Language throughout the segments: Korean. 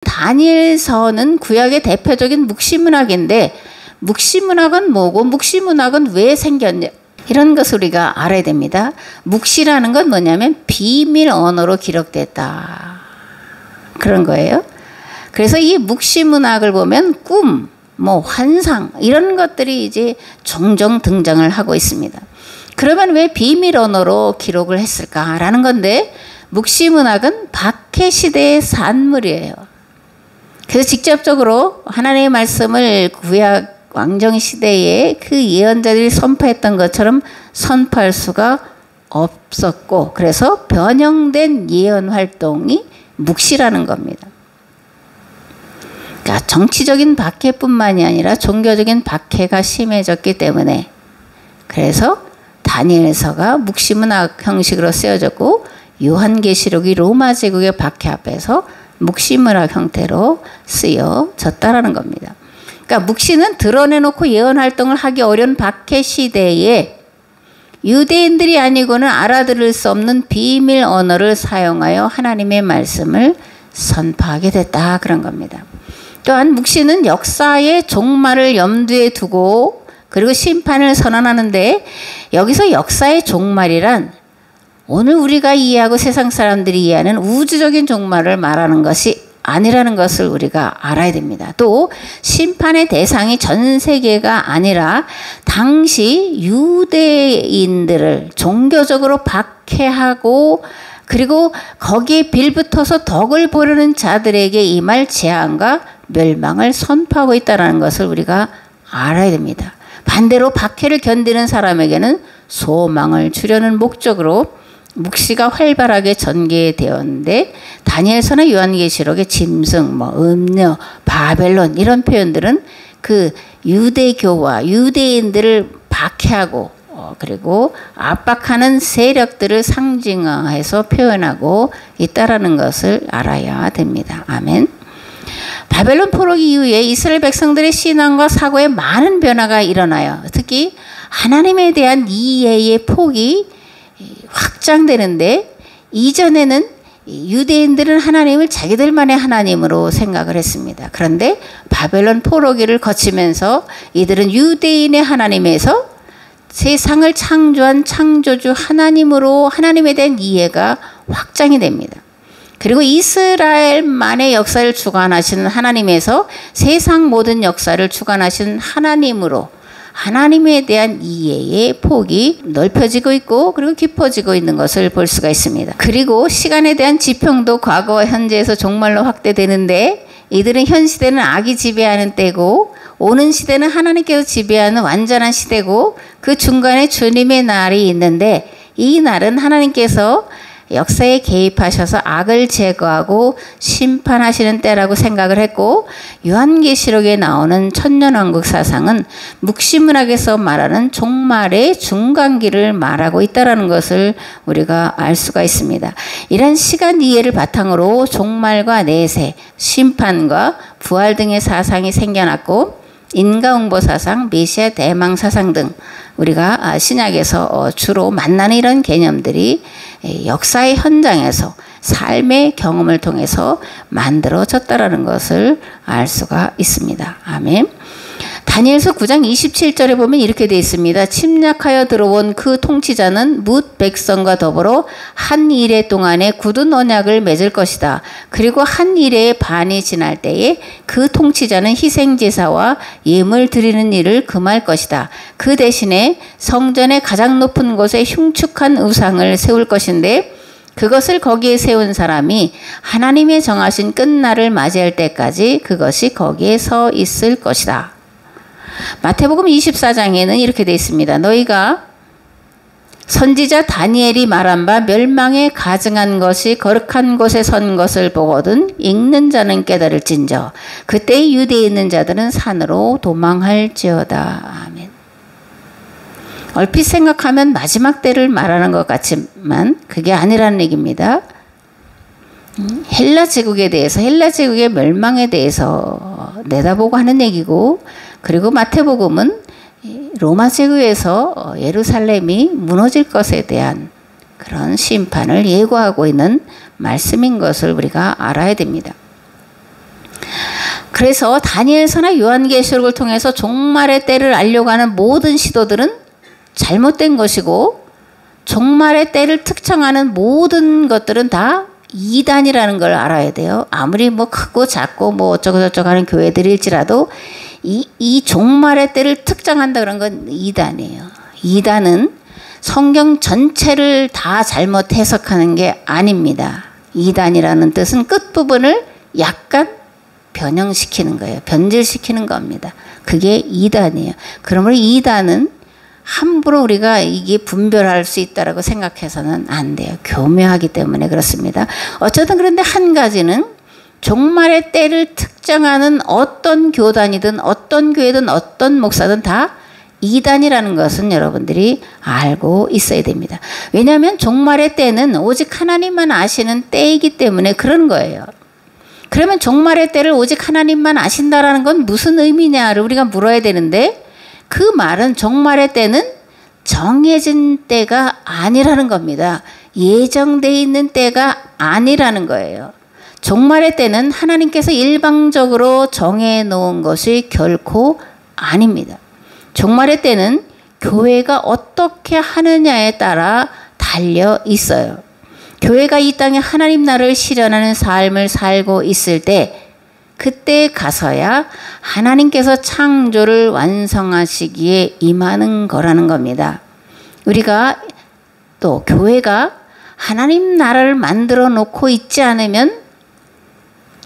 다니엘서는 구약의 대표적인 묵시문학인데 묵시문학은 뭐고 묵시문학은 왜 생겼냐 이런 것을 우리가 알아야 됩니다. 묵시라는 건 뭐냐면 비밀 언어로 기록됐다 그런 거예요. 그래서 이 묵시문학을 보면 꿈, 뭐 환상 이런 것들이 이제 종종 등장을 하고 있습니다. 그러면 왜 비밀 언어로 기록을 했을까라는 건데 묵시문학은 박해 시대의 산물이에요. 그래서 직접적으로 하나님의 말씀을 구약 왕정 시대에 그 예언자들이 선포했던 것처럼 선포할 수가 없었고 그래서 변형된 예언 활동이 묵시라는 겁니다. 그러니까 정치적인 박해뿐만이 아니라 종교적인 박해가 심해졌기 때문에 그래서 다니엘서가 묵시문학 형식으로 쓰여졌고 요한계시록이 로마 제국의 박해 앞에서 묵시문학 형태로 쓰여졌다라는 겁니다. 그러니까 묵시는 드러내놓고 예언 활동을 하기 어려운 박해 시대에 유대인들이 아니고는 알아들을 수 없는 비밀 언어를 사용하여 하나님의 말씀을 선포하게 됐다 그런 겁니다. 또한 묵시는 역사의 종말을 염두에 두고 그리고 심판을 선언하는데 여기서 역사의 종말이란 오늘 우리가 이해하고 세상 사람들이 이해하는 우주적인 종말을 말하는 것이 아니라는 것을 우리가 알아야 됩니다. 또 심판의 대상이 전 세계가 아니라 당시 유대인들을 종교적으로 박해하고 그리고 거기에 빌붙어서 덕을 보려는 자들에게 임할 재앙과 멸망을 선포하고 있다는 것을 우리가 알아야 됩니다. 반대로 박해를 견디는 사람에게는 소망을 주려는 목적으로 묵시가 활발하게 전개되었는데 다니엘서나 요한계시록의 짐승, 음녀, 바벨론 이런 표현들은 그 유대교와 유대인들을 박해하고 그리고 압박하는 세력들을 상징화해서 표현하고 있다라는 것을 알아야 됩니다. 아멘. 바벨론 포로기 이후에 이스라엘 백성들의 신앙과 사고에 많은 변화가 일어나요. 특히 하나님에 대한 이해의 폭이 확장되는데 이전에는 유대인들은 하나님을 자기들만의 하나님으로 생각을 했습니다. 그런데 바벨론 포로기를 거치면서 이들은 유대인의 하나님에서 세상을 창조한 창조주 하나님으로 하나님에 대한 이해가 확장이 됩니다. 그리고 이스라엘만의 역사를 주관하시는 하나님에서 세상 모든 역사를 주관하시는 하나님으로 하나님에 대한 이해의 폭이 넓혀지고 있고 그리고 깊어지고 있는 것을 볼 수가 있습니다. 그리고 시간에 대한 지평도 과거와 현재에서 종말로 확대되는데 이들은 현 시대는 악이 지배하는 때고 오는 시대는 하나님께서 지배하는 완전한 시대고 그 중간에 주님의 날이 있는데 이 날은 하나님께서 역사에 개입하셔서 악을 제거하고 심판하시는 때라고 생각을 했고 요한계시록에 나오는 천년왕국 사상은 묵시문학에서 말하는 종말의 중간기를 말하고 있다는 것을 우리가 알 수가 있습니다. 이런 시간 이해를 바탕으로 종말과 내세, 심판과 부활 등의 사상이 생겨났고 인과응보 사상, 메시아 대망 사상 등 우리가 신약에서 주로 만나는 이런 개념들이 역사의 현장에서 삶의 경험을 통해서 만들어졌다라는 것을 알 수가 있습니다. 아멘. 다니엘서 9장 27절에 보면 이렇게 되어 있습니다. 침략하여 들어온 그 통치자는 뭇 백성과 더불어 한 이레 동안에 굳은 언약을 맺을 것이다. 그리고 한 이레의 반이 지날 때에 그 통치자는 희생제사와 예물 드리는 일을 금할 것이다. 그 대신에 성전의 가장 높은 곳에 흉측한 우상을 세울 것인데 그것을 거기에 세운 사람이 하나님의 정하신 끝날을 맞이할 때까지 그것이 거기에 서 있을 것이다. 마태복음 24장에는 이렇게 되어 있습니다. 너희가 선지자 다니엘이 말한 바 멸망에 가증한 것이 거룩한 곳에 선 것을 보거든 읽는 자는 깨달을진저 그때 유대에 있는 자들은 산으로 도망할지어다. 아멘. 얼핏 생각하면 마지막 때를 말하는 것 같지만 그게 아니라는 얘기입니다. 헬라 제국에 대해서 헬라 제국의 멸망에 대해서 내다보고 하는 얘기고 그리고 마태복음은 로마 제국에서 예루살렘이 무너질 것에 대한 그런 심판을 예고하고 있는 말씀인 것을 우리가 알아야 됩니다. 그래서 다니엘서나 요한계시록을 통해서 종말의 때를 알려고 하는 모든 시도들은 잘못된 것이고, 종말의 때를 특정하는 모든 것들은 다 이단이라는 걸 알아야 돼요. 아무리 뭐 크고 작고 뭐 어쩌고저쩌고 하는 교회들일지라도 이 종말의 때를 특정한다 그런 건 이단이에요. 이단은 성경 전체를 다 잘못 해석하는 게 아닙니다. 이단이라는 뜻은 끝부분을 약간 변형시키는 거예요. 변질시키는 겁니다. 그게 이단이에요. 그러므로 이단은 함부로 우리가 이게 분별할 수 있다라고 생각해서는 안 돼요. 교묘하기 때문에 그렇습니다. 어쨌든 그런데 한 가지는 종말의 때를 특정하는 어떤 교단이든 어떤 교회든 어떤 목사든 다 이단이라는 것은 여러분들이 알고 있어야 됩니다. 왜냐하면 종말의 때는 오직 하나님만 아시는 때이기 때문에 그런 거예요. 그러면 종말의 때를 오직 하나님만 아신다라는 건 무슨 의미냐를 우리가 물어야 되는데, 그 말은 종말의 때는 정해진 때가 아니라는 겁니다. 예정되어 있는 때가 아니라는 거예요. 종말의 때는 하나님께서 일방적으로 정해놓은 것이 결코 아닙니다. 종말의 때는 교회가 어떻게 하느냐에 따라 달려 있어요. 교회가 이 땅에 하나님 나라를 실현하는 삶을 살고 있을 때, 그때 가서야 하나님께서 창조를 완성하시기에 임하는 거라는 겁니다. 우리가 또 교회가 하나님 나라를 만들어 놓고 있지 않으면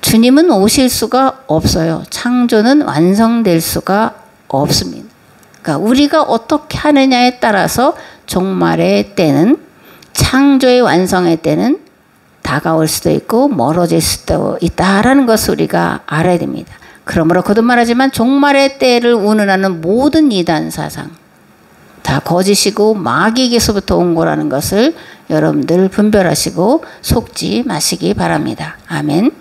주님은 오실 수가 없어요. 창조는 완성될 수가 없습니다. 그러니까 우리가 어떻게 하느냐에 따라서 종말의 때는, 창조의 완성의 때는 다가올 수도 있고 멀어질 수도 있다라는 것을 우리가 알아야 됩니다. 그러므로 거듭 말하지만 종말의 때를 운운하는 모든 이단 사상 다 거짓이고 마귀에게서부터 온 거라는 것을 여러분들 분별하시고 속지 마시기 바랍니다. 아멘.